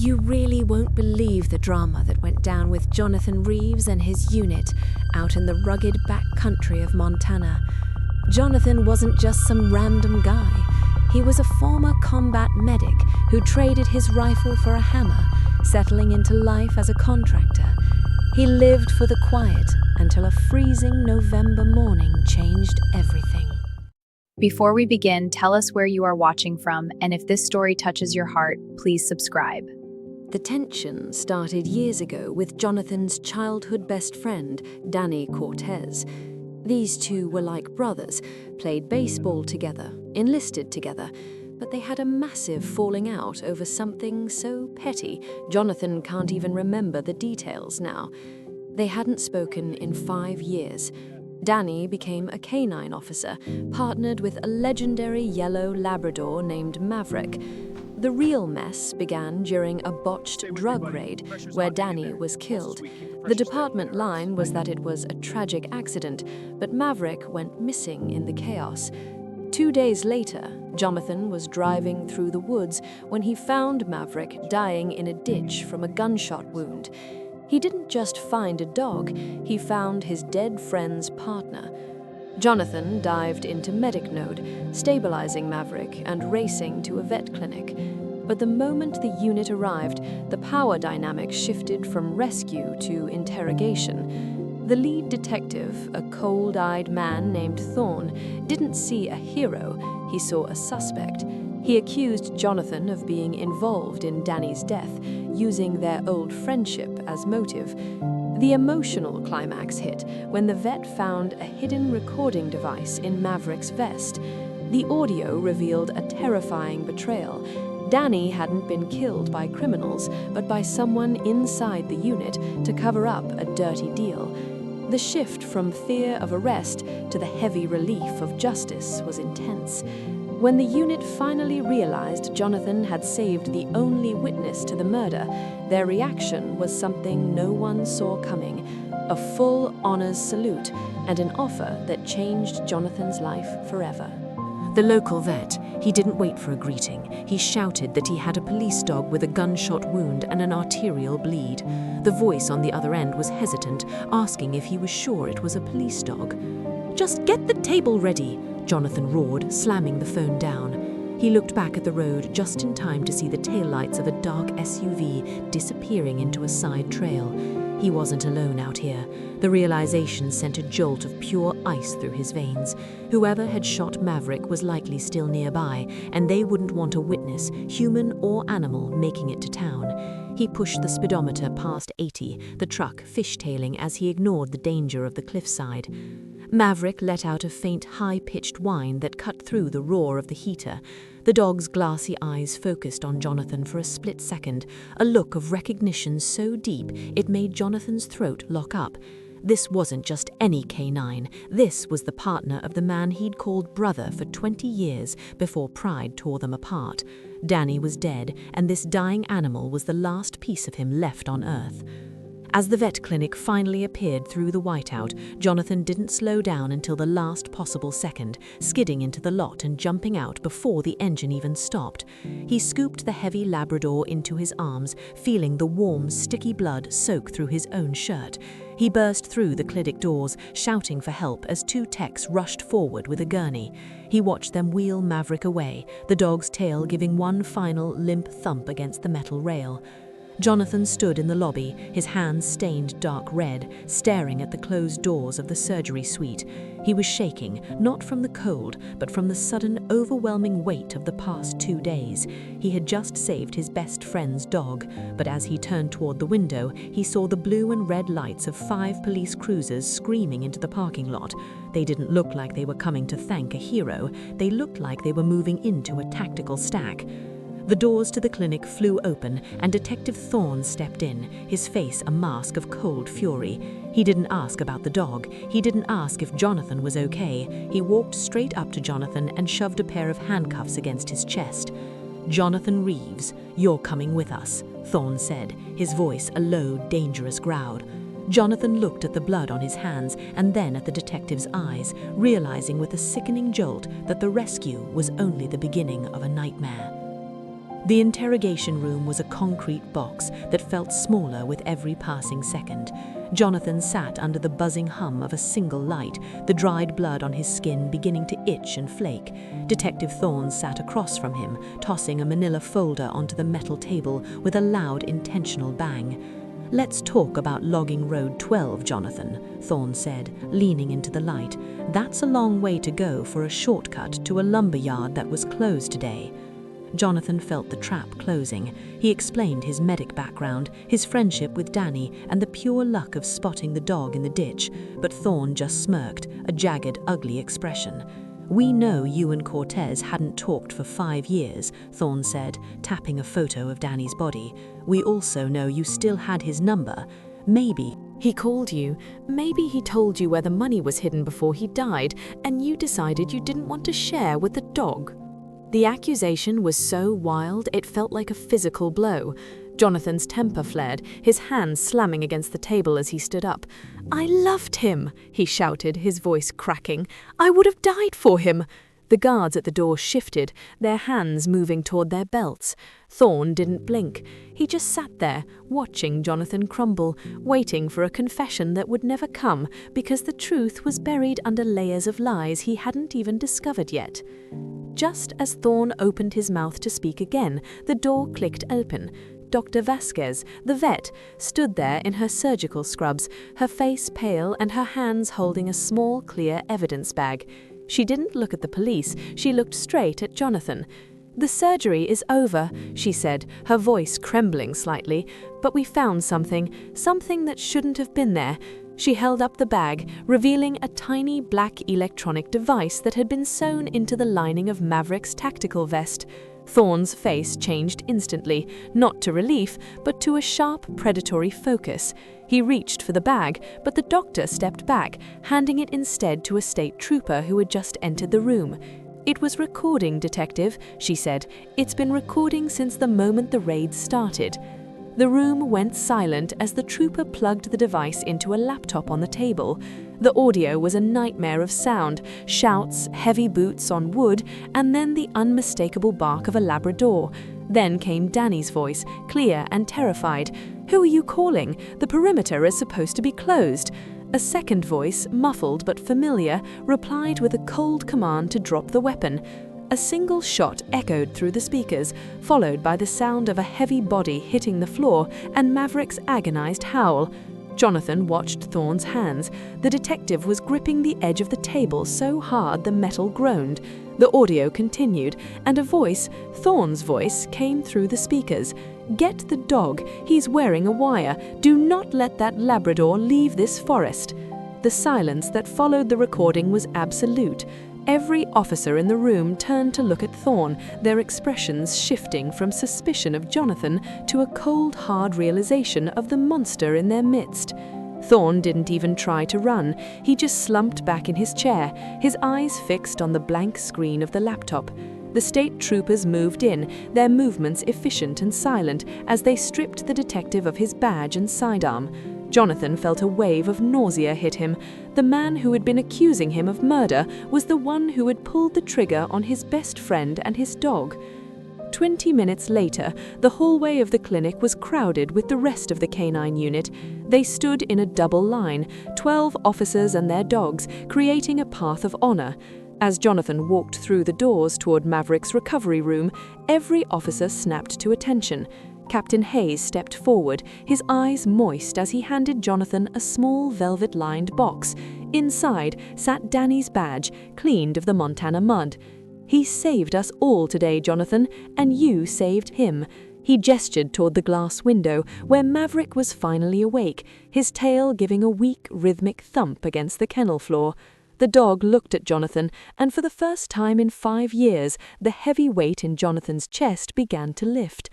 You really won't believe the drama that went down with Jonathan Reeves and his unit out in the rugged back country of Montana. Jonathan wasn't just some random guy. He was a former combat medic who traded his rifle for a hammer, settling into life as a contractor. He lived for the quiet until a freezing November morning changed everything. Before we begin, tell us where you are watching from, and if this story touches your heart, please subscribe. The tension started years ago with Jonathan's childhood best friend, Danny Cortez. These two were like brothers, played baseball together, enlisted together, but they had a massive falling out over something so petty, Jonathan can't even remember the details now. They hadn't spoken in 5 years. Danny became a canine officer, partnered with a legendary yellow Labrador named Maverick. The real mess began during a botched drug raid where Danny was killed. The department line was that it was a tragic accident, but Maverick went missing in the chaos. 2 days later, Jonathan was driving through the woods when he found Maverick dying in a ditch from a gunshot wound. He didn't just find a dog, he found his dead friend's partner. Jonathan dived into medic mode, stabilizing Maverick and racing to a vet clinic. But the moment the unit arrived, the power dynamic shifted from rescue to interrogation. The lead detective, a cold-eyed man named Thorne, didn't see a hero, he saw a suspect. He accused Jonathan of being involved in Danny's death, using their old friendship as motive. The emotional climax hit when the vet found a hidden recording device in Maverick's vest. The audio revealed a terrifying betrayal. Danny hadn't been killed by criminals, but by someone inside the unit to cover up a dirty deal. The shift from fear of arrest to the heavy relief of justice was intense. When the unit finally realized Jonathan had saved the only witness to the murder, their reaction was something no one saw coming: a full honors salute and an offer that changed Jonathan's life forever. The local vet, he didn't wait for a greeting. He shouted that he had a police dog with a gunshot wound and an arterial bleed. The voice on the other end was hesitant, asking if he was sure it was a police dog. "Just get the table ready," Jonathan roared, slamming the phone down. He looked back at the road just in time to see the taillights of a dark SUV disappearing into a side trail. He wasn't alone out here. The realization sent a jolt of pure ice through his veins. Whoever had shot Maverick was likely still nearby, and they wouldn't want a witness, human or animal, making it to town. He pushed the speedometer past 80, the truck fishtailing as he ignored the danger of the cliffside. Maverick let out a faint, high-pitched whine that cut through the roar of the heater. The dog's glassy eyes focused on Jonathan for a split second, a look of recognition so deep it made Jonathan's throat lock up. This wasn't just any canine. This was the partner of the man he'd called brother for 20 years before pride tore them apart. Danny was dead, and this dying animal was the last piece of him left on Earth. As the vet clinic finally appeared through the whiteout, Jonathan didn't slow down until the last possible second, skidding into the lot and jumping out before the engine even stopped. He scooped the heavy Labrador into his arms, feeling the warm, sticky blood soak through his own shirt. He burst through the clinic doors, shouting for help as 2 techs rushed forward with a gurney. He watched them wheel Maverick away, the dog's tail giving one final limp thump against the metal rail. Jonathan stood in the lobby, his hands stained dark red, staring at the closed doors of the surgery suite. He was shaking, not from the cold, but from the sudden, overwhelming weight of the past 2 days. He had just saved his best friend's dog, but as he turned toward the window, he saw the blue and red lights of 5 police cruisers screaming into the parking lot. They didn't look like they were coming to thank a hero. They looked like they were moving into a tactical stack. The doors to the clinic flew open, and Detective Thorne stepped in, his face a mask of cold fury. He didn't ask about the dog. He didn't ask if Jonathan was okay. He walked straight up to Jonathan and shoved a pair of handcuffs against his chest. "Jonathan Reeves, you're coming with us," Thorne said, his voice a low, dangerous growl. Jonathan looked at the blood on his hands and then at the detective's eyes, realizing with a sickening jolt that the rescue was only the beginning of a nightmare. The interrogation room was a concrete box that felt smaller with every passing second. Jonathan sat under the buzzing hum of a single light, the dried blood on his skin beginning to itch and flake. Detective Thorne sat across from him, tossing a manila folder onto the metal table with a loud, intentional bang. "Let's talk about logging Road 12, Jonathan," Thorne said, leaning into the light. "That's a long way to go for a shortcut to a lumber yard that was closed today." Jonathan felt the trap closing. He explained his medic background, his friendship with Danny, and the pure luck of spotting the dog in the ditch, but Thorne just smirked, a jagged, ugly expression. "We know you and Cortez hadn't talked for 5 years, Thorne said, tapping a photo of Danny's body. "We also know you still had his number. Maybe he called you. Maybe he told you where the money was hidden before he died, and you decided you didn't want to share with the dog." The accusation was so wild it felt like a physical blow. Jonathan's temper flared, his hands slamming against the table as he stood up. "I loved him," he shouted, his voice cracking. "I would have died for him." The guards at the door shifted, their hands moving toward their belts. Thorne didn't blink. He just sat there, watching Jonathan crumble, waiting for a confession that would never come because the truth was buried under layers of lies he hadn't even discovered yet. Just as Thorne opened his mouth to speak again, the door clicked open. Dr. Vasquez, the vet, stood there in her surgical scrubs, her face pale and her hands holding a small, clear evidence bag. She didn't look at the police, she looked straight at Jonathan. "The surgery is over," she said, her voice trembling slightly, "but we found something that shouldn't have been there." She held up the bag, revealing a tiny black electronic device that had been sewn into the lining of Maverick's tactical vest. Thorne's face changed instantly, not to relief, but to a sharp, predatory focus. He reached for the bag, but the doctor stepped back, handing it instead to a state trooper who had just entered the room. "It was recording, Detective," she said. "It's been recording since the moment the raid started." The room went silent as the trooper plugged the device into a laptop on the table. The audio was a nightmare of sound, shouts, heavy boots on wood, and then the unmistakable bark of a Labrador. Then came Danny's voice, clear and terrified. "Who are you calling? The perimeter is supposed to be closed." A second voice, muffled but familiar, replied with a cold command to drop the weapon. A single shot echoed through the speakers, followed by the sound of a heavy body hitting the floor and Maverick's agonized howl. Jonathan watched Thorne's hands. The detective was gripping the edge of the table so hard the metal groaned. The audio continued, and a voice, Thorne's voice, came through the speakers. "Get the dog. He's wearing a wire. Do not let that Labrador leave this forest." The silence that followed the recording was absolute. Every officer in the room turned to look at Thorne, their expressions shifting from suspicion of Jonathan to a cold, hard realization of the monster in their midst. Thorne didn't even try to run. He just slumped back in his chair, his eyes fixed on the blank screen of the laptop. The state troopers moved in, their movements efficient and silent, as they stripped the detective of his badge and sidearm. Jonathan felt a wave of nausea hit him. The man who had been accusing him of murder was the one who had pulled the trigger on his best friend and his dog. 20 minutes later, the hallway of the clinic was crowded with the rest of the canine unit. They stood in a double line, 12 officers and their dogs, creating a path of honor. As Jonathan walked through the doors toward Maverick's recovery room, every officer snapped to attention. Captain Hayes stepped forward, his eyes moist as he handed Jonathan a small velvet-lined box. Inside sat Danny's badge, cleaned of the Montana mud. "He saved us all today, Jonathan, and you saved him." He gestured toward the glass window, where Maverick was finally awake, his tail giving a weak, rhythmic thump against the kennel floor. The dog looked at Jonathan, and for the first time in 5 years, the heavy weight in Jonathan's chest began to lift.